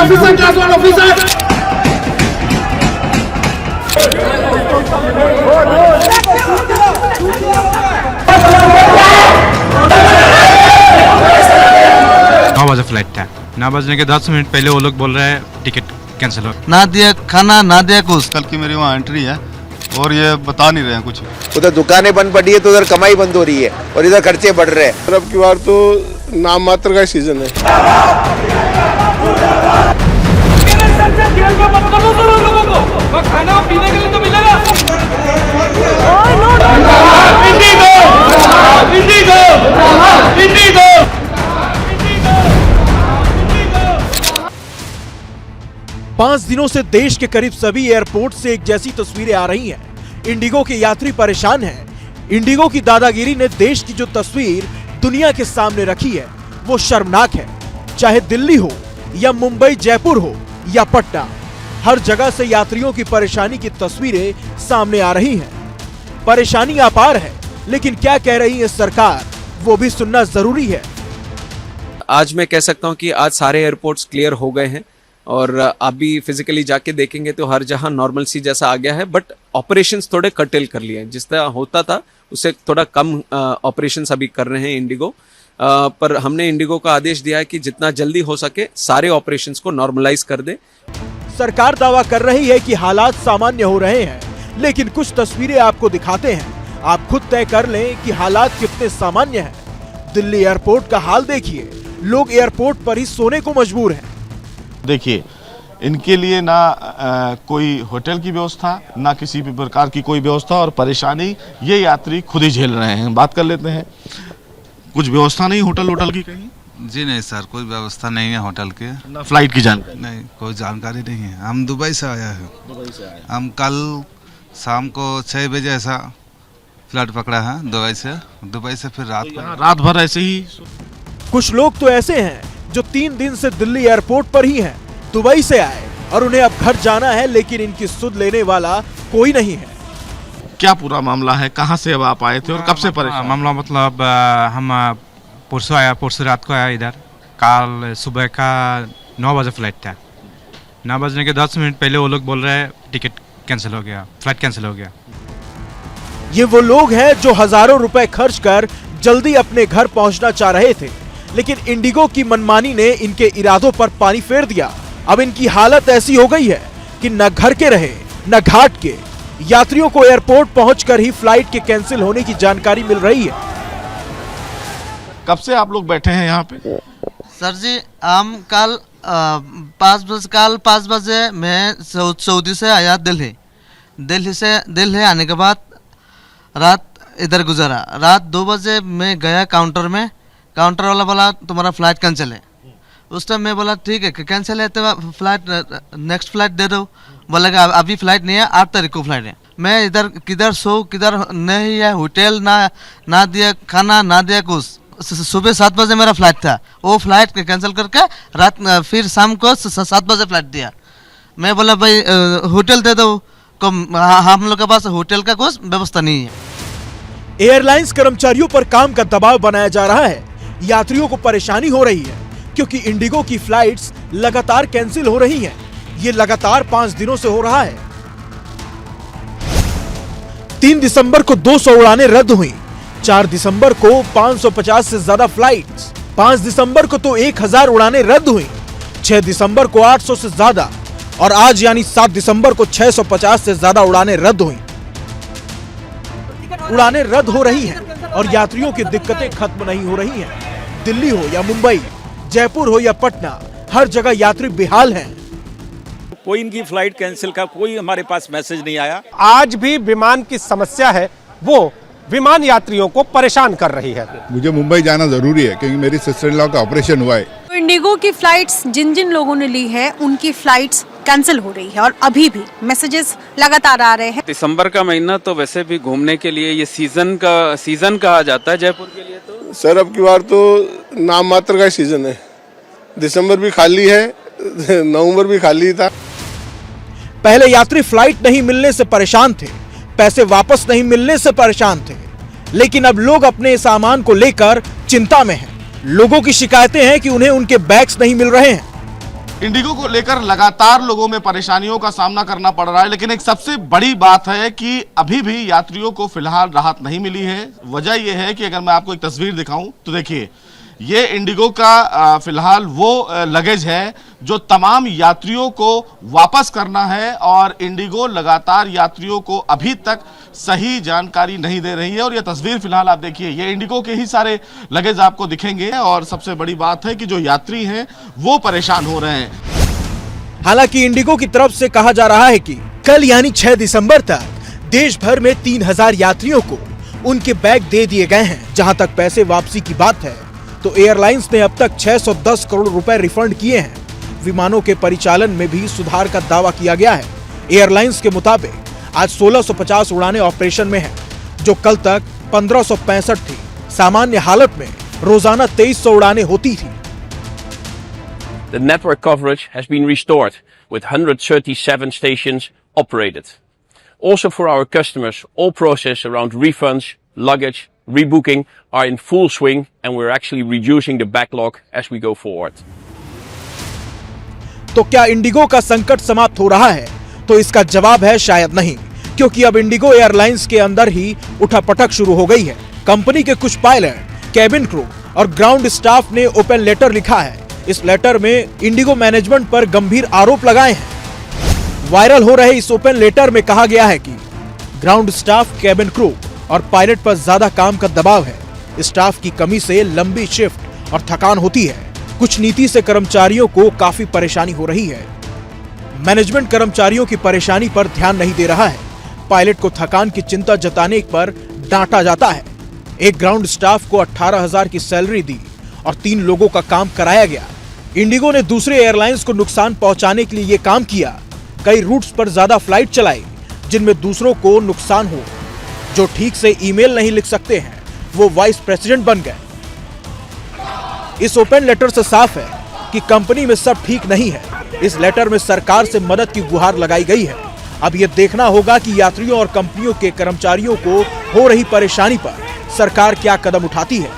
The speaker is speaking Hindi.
Officer, class 1 officer. बजे फ्लाइट था, 9 बजने के 10 मिनट पहले वो लोग बोल रहे हैं टिकट कैंसिल हो, ना दिया खाना ना दिया कुछ। कल की मेरी वहाँ एंट्री है और ये बता नहीं रहे हैं कुछ। उधर दुकानें बंद पड़ी है तो उधर कमाई बंद हो रही है और इधर खर्चे बढ़ रहे हैं। अब की बार तो नाम मात्र का सीजन है। खाना पीने के लिए तो मिलेगा। पांच दिनों से देश के करीब सभी एयरपोर्ट से एक जैसी तस्वीरें आ रही हैं। इंडिगो के यात्री परेशान हैं। इंडिगो की दादागिरी ने देश की जो तस्वीर दुनिया के सामने रखी है वो शर्मनाक है। चाहे दिल्ली हो या मुंबई, जयपुर हो या पटना, हर जगह से यात्रियों की परेशानी की तस्वीरें सामने आ रही हैं। परेशानी अपार है, लेकिन क्या कह रही है सरकार वो भी सुनना जरूरी है। आज मैं कह सकता हूं कि आज सारे एयरपोर्ट्स क्लियर हो गए हैं और अभी फिजिकली जाके देखेंगे तो हर जहां नॉर्मल सी जैसा आ गया है, बट ऑपरेशंस थोड़े कर्टेल कर लिए हैं। जिस तरह होता था उससे थोड़ा कम ऑपरेशंस अभी कर रहे हैं इंडिगो, पर हमने इंडिगो का आदेश दिया है कि जितना जल्दी हो सके सारे ऑपरेशंस को नॉर्मलाइज कर दे। सरकार दावा कर रही है कि हालात सामान्य हो रहे हैं, लेकिन कुछ तस्वीरें आपको दिखाते हैं। आप खुद तय कर लें कि हालात कितने सामान्य हैं। दिल्ली एयरपोर्ट का हाल देखिए, लोग एयरपोर्ट पर ही सोने को मजबूर हैं। देखिए, इनके लिए ना कोई होटल की व्यवस्था, ना किसी भी प्रकार की कोई व्यवस्था, और परेशानी ये यात्री खुद ही झेल रहे हैं। बात कर लेते हैं, कुछ व्यवस्था नहीं होटल की कहीं? जी नहीं सर, कोई व्यवस्था नहीं है होटल के, ना फ्लाइट की जानकारी? नहीं, कोई जानकारी नहीं है। हम दुबई से आया है। हम कल शाम को 6 बजे ऐसा फ्लाइट पकड़ा है दुबई से फिर रात भर ऐसे ही। कुछ लोग तो ऐसे हैं जो 3 दिन से दिल्ली एयरपोर्ट पर ही हैं, दुबई से आए और उन्हें अब घर जाना है, लेकिन इनकी सुध लेने वाला कोई नहीं है। क्या पूरा मामला है? कहाँ से अब आप आए थे और कब से परेशान? मामला मतलब हम परसों रात को आया इधर। कल सुबह का 9 बजे फ्लाइट था, 9 बजने के 10 मिनट पहले वो लोग बोल रहे हैं टिकट कैंसिल हो गया, फ्लाइट कैंसिल हो गया। ये वो लोग हैं जो हजारों रुपए खर्च कर जल्दी अपने घर पहुंचना चाह रहे थे, लेकिन इंडिगो की मनमानी ने इनके इरादों पर पानी फेर दिया। अब इनकी हालत ऐसी हो गई है कि न घर के रहे न घाट के। यात्रियों को एयरपोर्ट पहुंचकर ही फ्लाइट के कैंसिल होने की जानकारी मिल रही है। कब से आप लोग बैठे हैं यहाँ पे? सर जी, हम कल 5 बजे मैं सऊदी से आया दिल्ली आने के बाद रात इधर गुजरा। रात 2 बजे मैं गया काउंटर में, काउंटर वाला बोला तुम्हारा फ्लाइट कैंसिल है। उस टाइम मैं बोला ठीक है कैंसिल है तो फ्लाइट नेक्स्ट फ्लाइट दे दो। बोला अभी फ्लाइट नहीं है, 8 तारीख को फ्लाइट है। मैं इधर किधर सो किधर नहीं है, होटल ना दिया खाना ना दिया कुछ। सुबह 7 बजे मेरा फ्लाइट था, वो फ्लाइट कैंसिल करके रात फिर शाम को 7 बजे फ्लाइट दिया। मैं बोला भाई होटल दे दो, हम लोग के पास होटल का कुछ व्यवस्था नहीं है। एयरलाइंस कर्मचारियों पर काम का दबाव बनाया जा रहा है। यात्रियों को परेशानी हो रही है क्योंकि इंडिगो की फ्लाइट्स लगातार कैंसिल हो रही हैं। ये लगातार 5 दिनों से हो रहा है। 3 दिसंबर को 200 उड़ानें रद्द हुई, 4 दिसंबर को 550 से ज्यादा फ्लाइट्स, 5 दिसंबर को तो 1000 उड़ानें रद्द हुई, 6 दिसंबर को 800 से ज्यादा और आज यानी 7 दिसंबर को 650 से ज्यादा उड़ानें रद्द हुई। उड़ानें रद्द हो रही हैं और यात्रियों की दिक्कतें खत्म नहीं हो रही हैं। दिल्ली हो या मुंबई, जयपुर हो या पटना, हर जगह यात्री बेहाल हैं। कोई इनकी फ्लाइट कैंसिल का कोई हमारे पास मैसेज नहीं आया। आज भी विमान की समस्या है, वो विमान यात्रियों को परेशान कर रही है। मुझे मुंबई जाना जरूरी है क्योंकि मेरी सिस्टर इन लॉ का ऑपरेशन हुआ है। इंडिगो की फ्लाइट्स जिन जिन लोगों ने ली है उनकी फ्लाइट्स कैंसिल हो रही है और अभी भी मैसेजेस लगातार आ रहे हैं। दिसंबर का महीना तो वैसे भी घूमने के लिए ये सीजन कहा जाता है जयपुर के लिए। तो सर अब की बार तो नाम मात्र का सीजन है। दिसंबर भी खाली है, नवंबर भी खाली था। पहले यात्री फ्लाइट नहीं मिलने से परेशान थे, पैसे वापस नहीं मिलने से परेशान थे, लेकिन अब लोग अपने सामान को लेकर चिंता में हैं। लोगों की शिकायतें हैं कि उन्हें उनके बैग्स नहीं मिल रहे हैं। इंडिगो को लेकर लगातार लोगों में परेशानियों का सामना करना पड़ रहा है, लेकिन एक सबसे बड़ी बात है कि अभी भी यात्रियों को फिलहाल राहत नहीं मिली है। वजह यह है कि अगर मैं आपको एक तस्वीर दिखाऊं तो देखिए, ये इंडिगो का फिलहाल वो लगेज है जो तमाम यात्रियों को वापस करना है, और इंडिगो लगातार यात्रियों को अभी तक सही जानकारी नहीं दे रही है। और ये तस्वीर फिलहाल आप देखिए, ये इंडिगो के ही सारे लगेज आपको दिखेंगे, और सबसे बड़ी बात है कि जो यात्री हैं वो परेशान हो रहे हैं। हालांकि इंडिगो की तरफ से कहा जा रहा है कि कल यानी 6 दिसंबर तक देश भर में 3000 यात्रियों को उनके बैग दे दिए गए हैं। जहां तक पैसे वापसी की बात है तो एयरलाइंस ने अब तक 610 करोड़ रुपए रिफंड किए हैं। विमानों के परिचालन में भी सुधार का दावा किया गया है। एयरलाइंस के मुताबिक आज 1650 उड़ानें ऑपरेशन में हैं, जो कल तक 1565 थी। सामान्य हालत में रोजाना 2300 उड़ानें होती थी। The network coverage has been restored with 137 stations operated. Also for our customers, all process around refunds, luggage, rebooking are in full swing, and we're actually reducing the backlog as we go forward. तो क्या इंडिगो का संकट समाप्त हो रहा है? तो इसका जवाब है शायद नहीं, क्योंकि अब इंडिगो एयरलाइंस के अंदर ही उठापटक शुरू हो गई है। कंपनी के कुछ पायलट, कैबिन क्रू और ग्राउंड स्टाफ ने ओपन लेटर लिखा है। इस लेटर में इंडिगो मैनेजमेंट पर गंभीर आरोप लगाए हैं। वायरल हो रहे इस ओपन लेटर में कहा गया है कि ग्राउंड स्टाफ, कैबिन क्रू और पायलट पर ज्यादा काम का दबाव है। स्टाफ की कमी से लंबी शिफ्ट और थकान होती है। कुछ नीति से कर्मचारियों को काफी परेशानी हो रही है। मैनेजमेंट कर्मचारियों की परेशानी पर ध्यान नहीं दे रहा है। पायलट को थकान की चिंता जताने पर डांटा जाता है। एक ग्राउंड स्टाफ को 18,000 की सैलरी दी और 3 लोगों का काम कराया गया। इंडिगो ने दूसरे एयरलाइंस को नुकसान पहुंचाने के लिए ये काम किया। कई रूट्स पर ज्यादा फ्लाइट चलाई जिनमें दूसरों को नुकसान हो। जो ठीक से ईमेल नहीं लिख सकते हैं वो वाइस प्रेसिडेंट बन गए। इस ओपन लेटर से साफ है कि कंपनी में सब ठीक नहीं है। इस लेटर में सरकार से मदद की गुहार लगाई गई है। अब यह देखना होगा कि यात्रियों और कंपनियों के कर्मचारियों को हो रही परेशानी पर सरकार क्या कदम उठाती है।